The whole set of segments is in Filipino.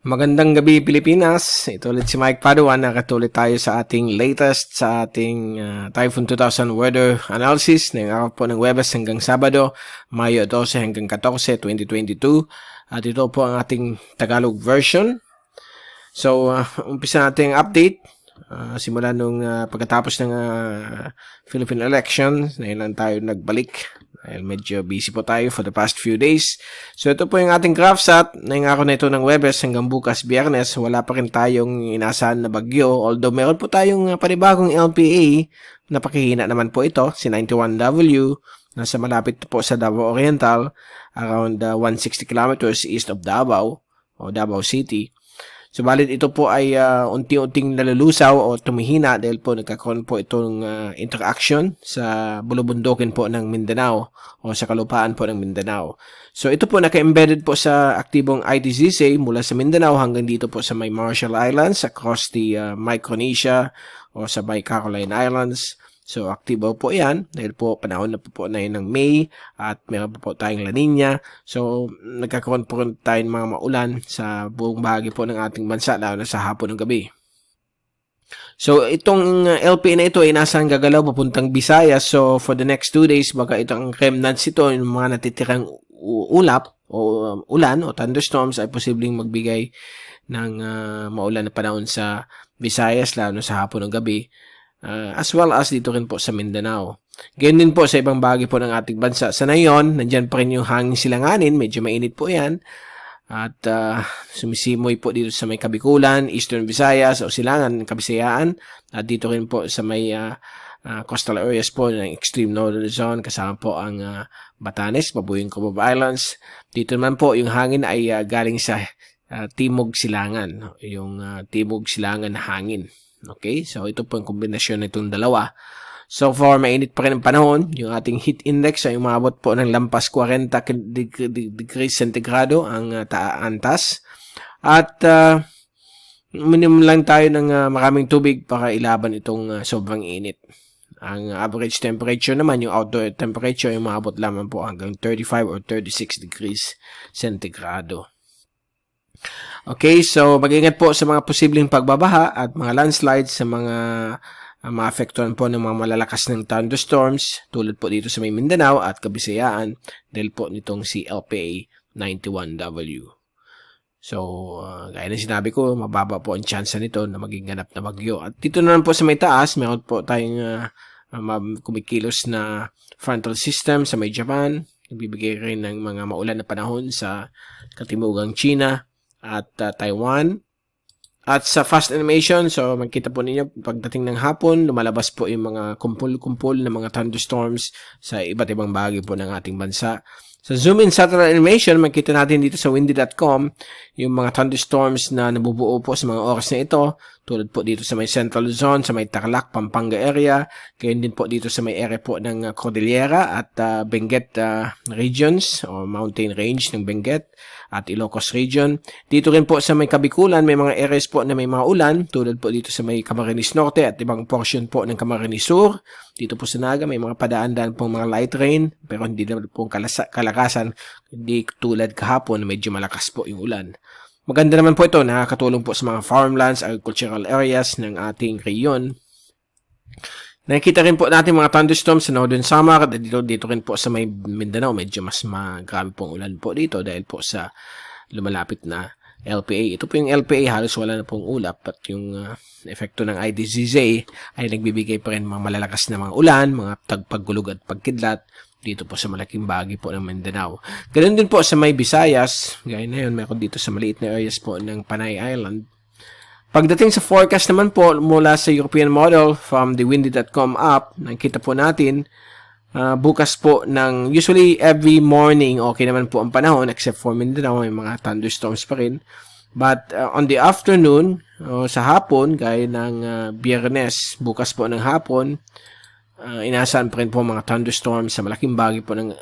Magandang gabi Pilipinas. Ito ulit si Mike Paduan. Nakatuloy tayo sa ating latest sa ating Typhoon 2000 weather analysis ngayong araw po ng Huwebes hanggang Sabado, Mayo 12 hanggang 14, 2022. At ito po ang ating Tagalog version. So, umpisa natin ang update. Simula nung pagkatapos ng Philippine election, ngayon lang tayo nagbalik. Dahil medyo busy po tayo for the past few days. So ito po yung ating GraphSat. Ngayong araw na ito ng Huwebes hanggang bukas Biyernes. Wala pa rin tayong inaasahan na bagyo. Although meron po tayong panibagong LPA. Napakihina naman po ito. Si 91W. Nasa malapit po sa Davao Oriental. Around 160 kilometers east of Davao. O Davao City. Subalit ito po ay unti-unting nalulusaw o tumihina dahil po nagkakaroon po itong interaction sa bulubundukin po ng Mindanao o sa kalupaan po ng Mindanao. So ito po naka-embedded po sa aktibong ITZC mula sa Mindanao hanggang dito po sa may Marshall Islands, across the Micronesia o sa may Caroline Islands. So, aktibo po yan dahil po panahon na po na yun ng May at meron po tayong La Nina. So, nagkakaroon po tayo ng mga maulan sa buong bahagi po ng ating bansa lalo na sa hapon ng gabi. So, itong LPA na ito ay nasaan gagalaw papuntang Visayas. So, for the next 2 days, baka itong remnants ito, yung mga natitirang ulap o ulan o thunderstorms ay posibleng magbigay ng maulan na panahon sa Visayas lalo na sa hapon ng gabi. As well as dito rin po sa Mindanao. Ganyan din po sa ibang bahagi po ng ating bansa. Sa ngayon, nandyan pa rin yung hangin silanganin. Medyo mainit po yan. At sumisimoy po dito sa may Kabikulan, Eastern Visayas o Silangan, Kabisayaan. At dito rin po sa may coastal areas po ng extreme northern zone. Kasama po ang Batanes, Babuyong Cubao Islands. Dito naman po yung hangin ay galing sa Timog Silangan. Yung Timog Silangan na hangin. Okay, so ito po ang kombinasyon nitong dalawa. So far, mainit pa rin ang panahon. Yung ating heat index ay umabot po ng lampas 40 degrees centigrado ang antas. At minimum lang tayo ng maraming tubig para ilaban itong sobrang init. Ang average temperature naman, yung outdoor temperature, ay umabot lamang po hanggang 35 or 36 degrees centigrado. Okay, so mag-ingat po sa mga posibleng pagbabaha at mga landslides sa mga maapektuhan po ng mga malalakas ng thunderstorms tulad po dito sa may Mindanao at Kabisayaan dahil po nitong si LPA 91W. So, gaya na sinabi ko, mababa po ang chance nito na maging ganap na bagyo. At dito naman po sa may taas, meron po tayong kumikilos na frontal system sa may Japan. Nagbibigay rin ng mga maulan na panahon sa katimugang China at Taiwan. At sa fast animation, so makita po ninyo pagdating ng hapon, lumalabas po yung mga kumpul-kumpul na mga thunderstorms sa iba't ibang bahagi po ng ating bansa. Sa zoom in satellite animation, makita natin dito sa windy.com yung mga thunderstorms na nabubuo po sa mga oras na ito. Tulad po dito sa may Central Luzon, sa may Tarlac, Pampanga area. Gayon din po dito sa may area po ng Cordillera at Benguet regions o mountain range ng Benguet at Ilocos region. Dito rin po sa may Kabikulan, may mga areas po na may mga ulan. Tulad po dito sa may Camarines Norte at ibang portion po ng Camarines Sur. Dito po sa Naga, may mga padaan-daan pong mga light rain, pero hindi naman pong kalakasan, hindi tulad kahapon na medyo malakas po yung ulan. Maganda naman po ito, nakakatulong po sa mga farmlands, agricultural areas ng ating rehiyon. Nakikita rin po natin mga thunderstorms sa Northern Samar at dito rin po sa may Mindanao, medyo mas grabe pong ulan po dito dahil po sa lumalapit na LPA. Ito po yung LPA, halos wala na pong ulap at yung epekto ng ITZZ ay nagbibigay pa rin mga malalakas na mga ulan, mga tagpagulog at pagkidlat dito po sa malaking bahagi po ng Mindanao. Ganoon din po sa may Visayas, gaya na yun, meron dito sa maliit na areas po ng Panay Island. Pagdating sa forecast naman po mula sa European model from the windy.com app, nakita po natin bukas po ng usually every morning okay naman po ang panahon except for Mindanao, may mga thunderstorms pa rin. But on the afternoon, sa hapon, gaya ng Biyernes, bukas po ng hapon, inaasahan pa rin po mga thunderstorms sa malaking bahagi po ng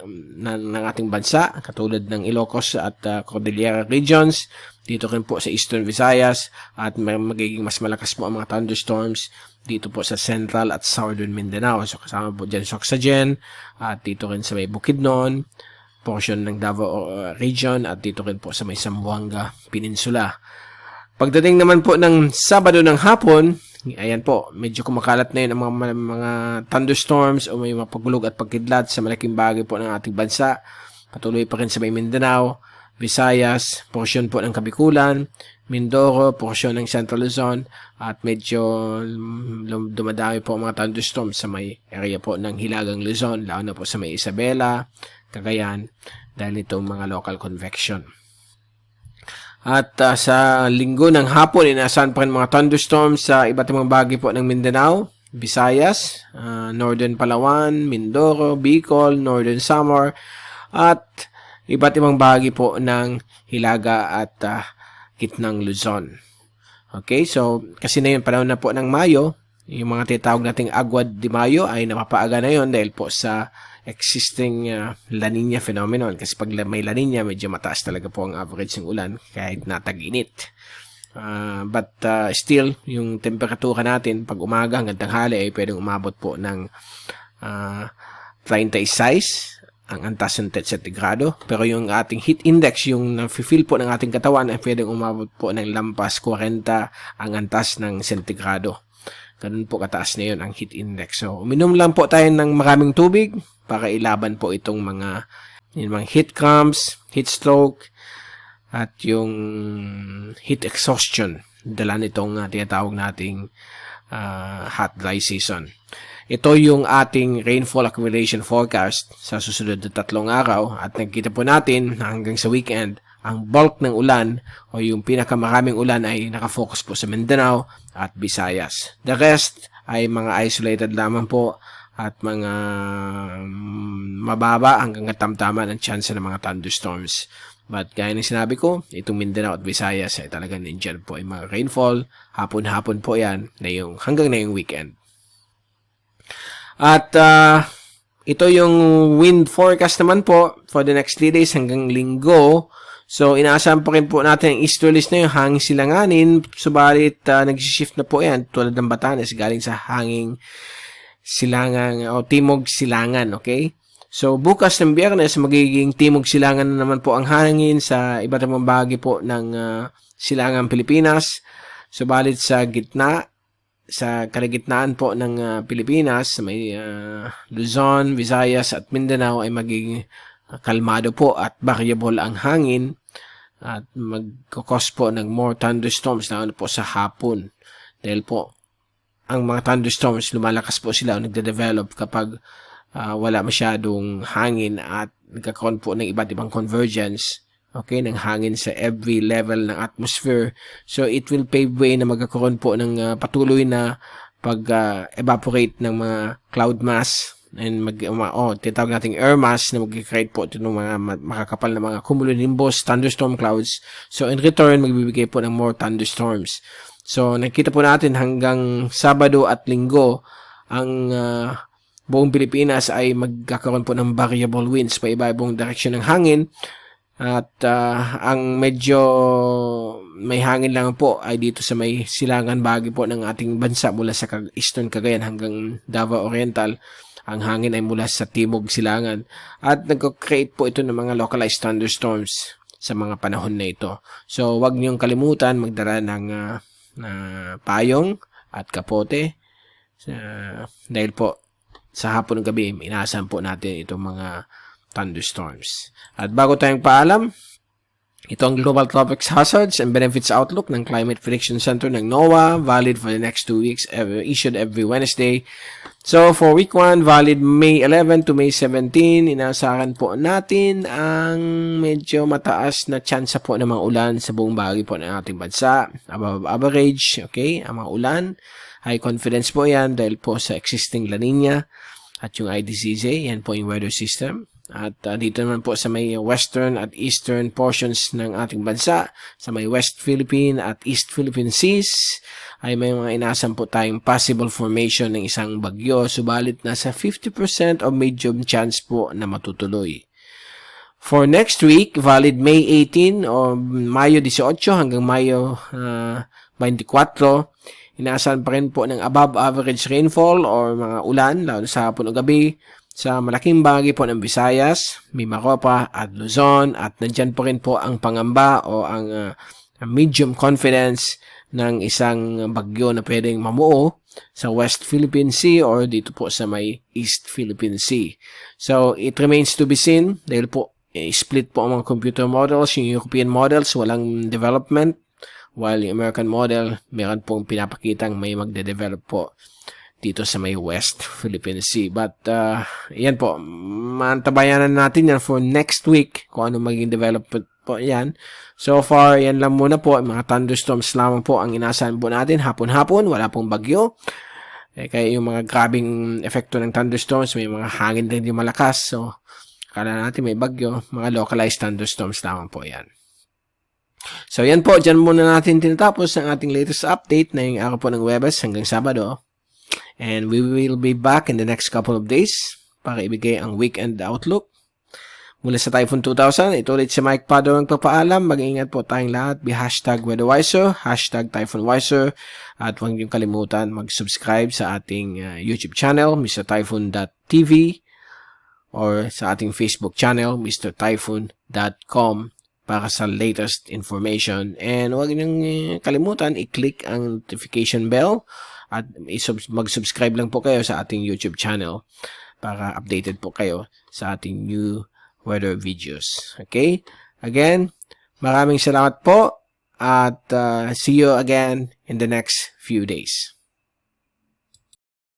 ating bansa, katulad ng Ilocos at Cordillera regions. Dito rin po sa Eastern Visayas at magiging mas malakas po ang mga thunderstorms dito po sa Central at Southern Mindanao. So kasama po dyan Sorsogon at dito rin sa may Bukidnon, portion ng Davao region at dito rin po sa may Zamboanga Peninsula. Pagdating naman po ng Sabado ng hapon, ayan po, medyo kumakalat na yun ang mga thunderstorms o may mga pagulog at pagkidlat sa malaking bagay po ng ating bansa. Patuloy pa rin sa may Mindanao, Visayas, porsyon po ng Kabikulan, Mindoro, porsyon ng Central Luzon, at medyo dumadami po ang mga thunderstorms sa may area po ng Hilagang Luzon, lalo na po sa may Isabela, Cagayan, dahil itong mga local convection. At sa linggo ng hapon, inaasahan pa rin mga thunderstorms sa iba't ibang bahagi po ng Mindanao, Visayas, Northern Palawan, Mindoro, Bicol, Northern Samar, at iba't ibang bahagi po ng Hilaga at Gitnang Luzon. Okay, so kasi na yun, panahon na po ng Mayo, yung mga tinatawag nating Agwad de Mayo ay napapaaga na yun dahil po sa existing La Nina phenomenon. Kasi pag may La Nina, medyo mataas talaga po ang average ng ulan kahit natag-init. But still, yung temperatura natin pag umaga hanggang tanghali ay pwedeng umabot po ng 36 ang antas ng sentigrado. Pero yung ating heat index, yung na-feel po ng ating katawan ay pwedeng umabot po ng lampas 40 ang antas ng sentigrado. Ganun po kataas na yun ang heat index. So, uminom lang po tayo ng maraming tubig para ilaban po itong mga heat cramps, heat stroke, at yung heat exhaustion. Dala nitong tinatawag nating hot dry season. Ito yung ating rainfall accumulation forecast sa susunod na 3 araw at nakikita po natin na hanggang sa weekend, ang bulk ng ulan o yung pinakamaraming ulan ay nakafocus po sa Mindanao at Visayas. The rest ay mga isolated lamang po at mga mababa hanggang katamtaman ang chance ng mga thunderstorms. But gaya ng sinabi ko, itong Mindanao at Visayas ay talagang nandyan po ay mga rainfall. Hapon-hapon po yan hanggang na yung weekend. At ito yung wind forecast naman po for the next 3 days hanggang linggo. So, inaasahan pa rin po natin ang easterlies na yung hangin silanganin. Subalit, nag-shift na po yan tulad ng Batanes galing sa hanging silangan o timog silangan, okay? So, bukas ng Biyernes, magiging timog silangan na naman po ang hangin sa iba't ibang bahagi po ng silangang Pilipinas. Subalit sa kalagitnaan po ng Pilipinas, sa may Luzon, Visayas at Mindanao ay magiging kalmado po at variable ang hangin at magkakos po ng more thunderstorms na po sa hapon. Dahil po, ang mga thunderstorms, lumalakas po sila o nagde-develop kapag wala masyadong hangin at nagkakaroon po ng iba't ibang convergence, okay, ng hangin sa every level ng atmosphere. So, it will pave way na magkakaroon po ng patuloy na pag-evaporate ng mga cloud mass and tinatawag nating air mass na mag-create po ito ng mga makakapal na mga cumulonimbus, thunderstorm clouds. So, in return, magbibigay po ng more thunderstorms. So, nakita po natin hanggang Sabado at Linggo, ang buong Pilipinas ay magkakaroon po ng variable winds, pa iba-ibang direksyon ng hangin. At ang medyo may hangin lang po ay dito sa may silangan bahagi po ng ating bansa mula sa Eastern Cagayan hanggang Davao Oriental. Ang hangin ay mula sa timog silangan at nag-create po ito ng mga localized thunderstorms sa mga panahon na ito. So, wag niyong kalimutan magdala ng payong at kapote dahil po sa hapon ng gabi, inaasahan po natin itong mga thunderstorms. At bago tayong paalam, ito ang Global Tropics Hazards and Benefits Outlook ng Climate Prediction Center ng NOAA, valid for the next 2 weeks, issued every Wednesday. So, for week 1, valid May 11 to May 17, inaasahan po natin ang medyo mataas na tsansa po ng mga ulan sa buong bahagi po ng ating bansa. Above average, okay, ang mga ulan. High confidence po yan dahil po sa existing La Nina at yung IDCZ, yan po yung weather system. At dito naman po sa may western at eastern portions ng ating bansa, sa may West Philippine at East Philippine Seas, ay may mga inasam po tayong possible formation ng isang bagyo, subalit nasa 50% of medium chance po na matutuloy. For next week, valid May 18 o Mayo 18 hanggang Mayo 24, inaasahan pa rin po ng above average rainfall or mga ulan, lalo sa hapon o gabi, sa malaking bahagi po ng Visayas, Mimaropa at Luzon, at nandyan po rin po ang pangamba o ang medium confidence ng isang bagyo na pwedeng mamuo sa West Philippine Sea or dito po sa may East Philippine Sea. So, it remains to be seen dahil po split po ang mga computer models. Yung European models, walang development, while yung American model, meron pong pinapakitang may magde-develop po dito sa may West Philippine Sea. But, yan po, mantabayanan natin yan for next week kung ano maging development po yan. So far, yan lang muna po. Mga thunderstorms lamang po ang inasahan po natin. Hapon-hapon, wala pong bagyo. Kaya yung mga grabing epekto ng thunderstorms, may mga hangin din yung malakas. So, kala natin may bagyo. Mga localized thunderstorms lamang po yan. So, yan po. Diyan muna natin tinatapos ang ating latest update na yung araw po ng Huwebes hanggang Sabado. And we will be back in the next couple of days para ibigay ang weekend outlook. Mula sa Typhoon 2000, ito ulit si Mike Pado ang papaalam. Mag-ingat po tayong lahat. Be #WeatherWiser, #TyphoonWiser. At huwag niyong kalimutan mag-subscribe sa ating YouTube channel, Mr. Typhoon.tv, or sa ating Facebook channel, MrTyphoon.com, para sa latest information. And huwag niyong kalimutan i-click ang notification bell at mag-subscribe lang po kayo sa ating YouTube channel para updated po kayo sa ating new weather videos. Okay? Again, maraming salamat po at see you again in the next few days.